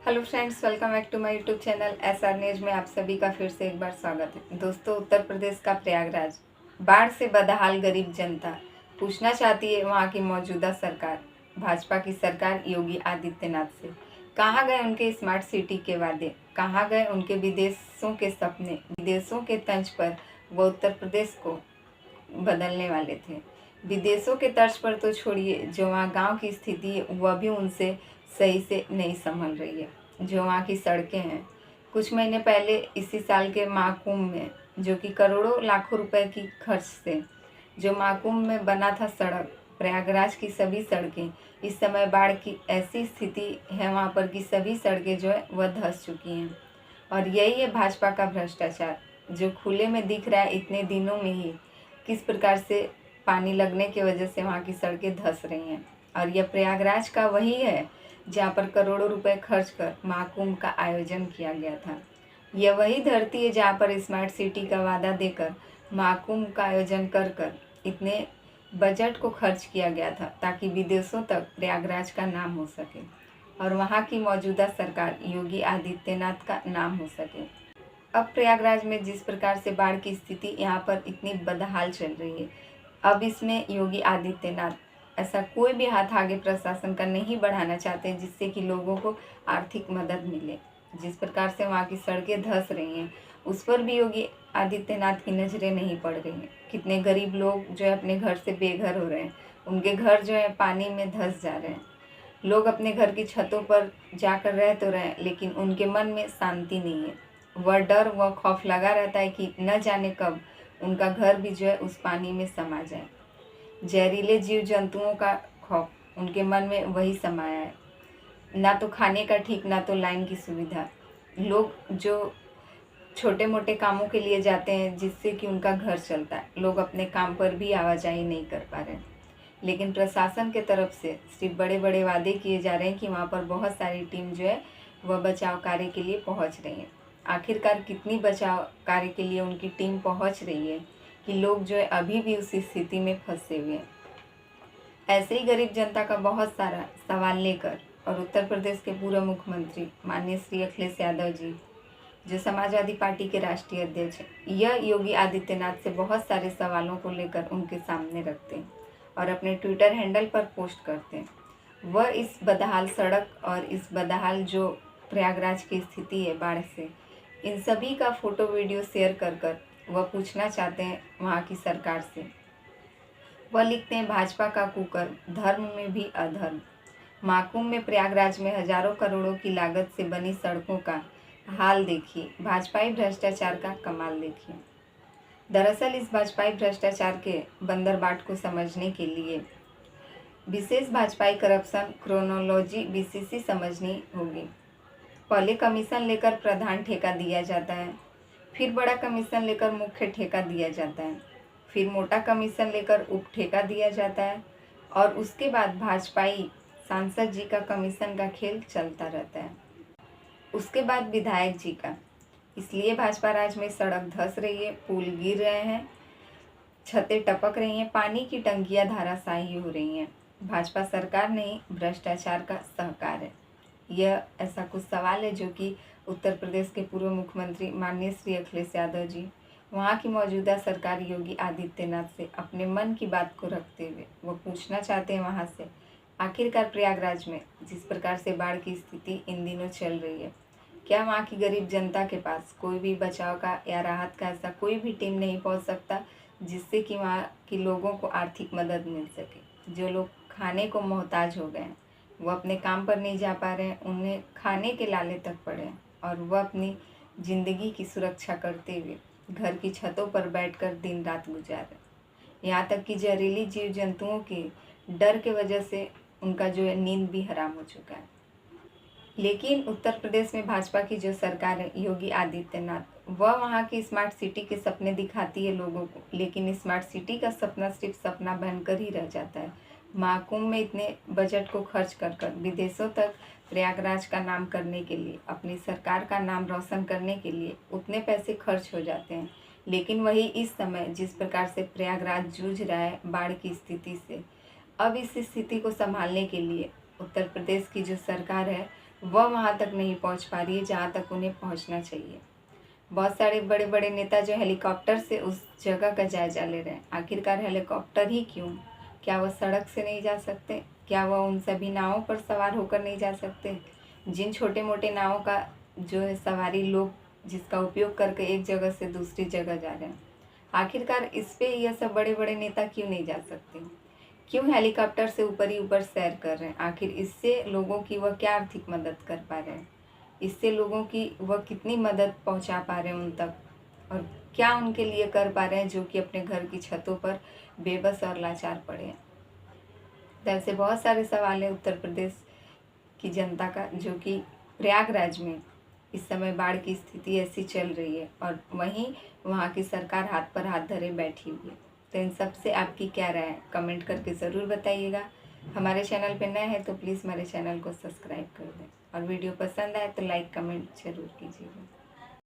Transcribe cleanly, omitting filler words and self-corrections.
Hello friends, welcome back to my YouTube channel SR news में आप सभी का फिर से एक बार स्वागत है। दोस्तों, उत्तर प्रदेश का प्रयागराज, बाढ़ से बदहाल गरीब जनता पूछना चाहती है वहां की मौजूदा सरकार, भाजपा की सरकार योगी आदित्यनाथ से। कहाँ गए उनके स्मार्ट सिटी के वादे, कहाँ गए उनके विदेशों के सपने। विदेशों के तंज पर वो उत्तर प्रदेश को बदलने वाले थे। विदेशों के तर्ज पर तो छोड़िए, जो वहाँ गांव की स्थिति है वह भी उनसे सही से नहीं संभल रही है। जो वहाँ की सड़कें हैं, कुछ महीने पहले इसी साल के महाकुंभ में, जो कि करोड़ों लाखों रुपए की खर्च से जो महाकुंभ में बना था सड़क, प्रयागराज की सभी सड़कें इस समय बाढ़ की ऐसी स्थिति है वहाँ पर कि सभी सड़कें जो है वह धंस चुकी हैं। और यही है भाजपा का भ्रष्टाचार, जो खुले में दिख रहा है इतने दिनों में ही। किस प्रकार से पानी लगने की वजह से वहाँ की सड़कें धंस रही हैं। और यह प्रयागराज का वही है जहाँ पर करोड़ों रुपए खर्च कर महाकुंभ का आयोजन किया गया था। यह वही धरती है जहाँ पर स्मार्ट सिटी का वादा देकर महाकुंभ का आयोजन कर कर इतने बजट को खर्च किया गया था ताकि विदेशों तक प्रयागराज का नाम हो सके और वहाँ की मौजूदा सरकार योगी आदित्यनाथ का नाम हो सके। अब प्रयागराज में जिस प्रकार से बाढ़ की स्थिति यहाँ पर इतनी बदहाल चल रही है, अब इसमें योगी आदित्यनाथ ऐसा कोई भी हाथ आगे प्रशासन का नहीं बढ़ाना चाहते जिससे कि लोगों को आर्थिक मदद मिले। जिस प्रकार से वहाँ की सड़कें धंस रही हैं, उस पर भी योगी आदित्यनाथ की नज़रें नहीं पड़ रही हैं। कितने गरीब लोग जो है अपने घर से बेघर हो रहे हैं, उनके घर जो है पानी में धंस जा रहे हैं। लोग अपने घर की छतों पर जाकर रह तो रहे हैं, लेकिन उनके मन में शांति नहीं है। वह डर, वह खौफ लगा रहता है कि न जाने कब उनका घर भी जो है उस पानी में समा जाए। जहरीले जीव जंतुओं का खौफ उनके मन में वही समाया है। ना तो खाने का ठीक, ना तो लाइन की सुविधा। लोग जो छोटे मोटे कामों के लिए जाते हैं जिससे कि उनका घर चलता है, लोग अपने काम पर भी आवाजाही नहीं कर पा रहे हैं। लेकिन प्रशासन के तरफ से सिर्फ बड़े बड़े वादे किए जा रहे हैं कि वहाँ पर बहुत सारी टीम जो है वह बचाव कार्य के लिए पहुँच रही है। आखिरकार कितनी बचाव कार्य के लिए उनकी टीम पहुँच रही है कि लोग जो है अभी भी उस स्थिति में फंसे हुए हैं। ऐसे ही गरीब जनता का बहुत सारा सवाल लेकर और उत्तर प्रदेश के पूर्व मुख्यमंत्री माननीय श्री अखिलेश यादव जी, जो समाजवादी पार्टी के राष्ट्रीय अध्यक्ष हैं, यह योगी आदित्यनाथ से बहुत सारे सवालों को लेकर उनके सामने रखते हैं और अपने ट्विटर हैंडल पर पोस्ट करते हैं। वह इस बदहाल सड़क और इस बदहाल जो प्रयागराज की स्थिति है बाढ़ से, इन सभी का फोटो वीडियो शेयर कर कर वह पूछना चाहते हैं वहाँ की सरकार से। वह लिखते हैं, भाजपा का कुकर्म, धर्म में भी अधर्म। महाकुंभ में प्रयागराज में हजारों करोड़ों की लागत से बनी सड़कों का हाल देखिए, भाजपाई भ्रष्टाचार का कमाल देखिए। दरअसल इस भाजपाई भ्रष्टाचार के बंदरबाट को समझने के लिए विशेष भाजपाई करप्शन क्रोनोलॉजी बीसीसी समझनी होगी। पहले कमीशन लेकर प्रधान ठेका दिया जाता है, फिर बड़ा कमीशन लेकर मुख्य ठेका दिया जाता है, फिर मोटा कमीशन लेकर उप ठेका दिया जाता है और उसके बाद भाजपाई सांसद जी का कमीशन का खेल चलता रहता है। उसके बाद विधायक जी का। इसलिए भाजपा राज में सड़क धंस रही है, पुल गिर रहे हैं, छतें टपक रही हैं, पानी की टंकियां धाराशाही हो रही हैं। भाजपा सरकार नहीं, भ्रष्टाचार का सहकार है। यह ऐसा कुछ सवाल है जो कि उत्तर प्रदेश के पूर्व मुख्यमंत्री माननीय श्री अखिलेश यादव जी वहाँ की मौजूदा सरकार योगी आदित्यनाथ से अपने मन की बात को रखते हुए वो पूछना चाहते हैं वहाँ से। आखिरकार प्रयागराज में जिस प्रकार से बाढ़ की स्थिति इन दिनों चल रही है, क्या वहाँ की गरीब जनता के पास कोई भी बचाव का या राहत का ऐसा कोई भी टीम नहीं पहुँच सकता जिससे कि वहाँ के लोगों को आर्थिक मदद मिल सके। जो लोग खाने को मोहताज हो गए हैं, वो अपने काम पर नहीं जा पा रहे हैं, उन्हें खाने के लाले तक पड़े हैं और वह अपनी ज़िंदगी की सुरक्षा करते हुए घर की छतों पर बैठकर दिन रात गुजार रहे हैं। यहाँ तक कि जहरीली जीव जंतुओं के डर के वजह से उनका जो है नींद भी हराम हो चुका है। लेकिन उत्तर प्रदेश में भाजपा की जो सरकार है योगी आदित्यनाथ, वह वहाँ की स्मार्ट सिटी के सपने दिखाती है लोगों को, लेकिन स्मार्ट सिटी का सपना सिर्फ सपना बनकर ही रह जाता है। महाकुंभ में इतने बजट को खर्च कर कर विदेशों तक प्रयागराज का नाम करने के लिए, अपनी सरकार का नाम रोशन करने के लिए उतने पैसे खर्च हो जाते हैं। लेकिन वही इस समय जिस प्रकार से प्रयागराज जूझ रहा है बाढ़ की स्थिति से, अब इस स्थिति को संभालने के लिए उत्तर प्रदेश की जो सरकार है वह वहाँ तक नहीं पहुँच पा रही है जहाँ तक उन्हें पहुँचना चाहिए। बहुत सारे बड़े बड़े नेता जो हेलीकॉप्टर से उस जगह का जायजा ले रहे हैं, आखिरकार हेलीकॉप्टर ही क्यों? क्या वह सड़क से नहीं जा सकते? क्या वह उन सभी नावों पर सवार होकर नहीं जा सकते? जिन छोटे मोटे नावों का जो है सवारी लोग जिसका उपयोग करके एक जगह से दूसरी जगह जा रहे हैं, आखिरकार इस पे यह सब बड़े बड़े नेता क्यों नहीं जा सकते? क्यों हेलीकॉप्टर से ऊपर ही ऊपर सैर कर रहे हैं? आखिर इससे लोगों की वह क्या आर्थिक मदद कर पा रहे हैं? इससे लोगों की वह कितनी मदद पहुंचा पा रहे हैं उन तक, और क्या उनके लिए कर पा रहे हैं जो कि अपने घर की छतों पर बेबस और लाचार पड़े हैं? तो ऐसे बहुत सारे सवाल हैं उत्तर प्रदेश की जनता का, जो कि प्रयागराज में इस समय बाढ़ की स्थिति ऐसी चल रही है और वहीं वहाँ की सरकार हाथ पर हाथ धरे बैठी हुई है। तो इन सब से आपकी क्या राय है, कमेंट करके ज़रूर बताइएगा। हमारे चैनल पर नए हैं तो प्लीज़ हमारे चैनल को सब्सक्राइब कर दें, और वीडियो पसंद आए तो लाइक कमेंट ज़रूर कीजिएगा।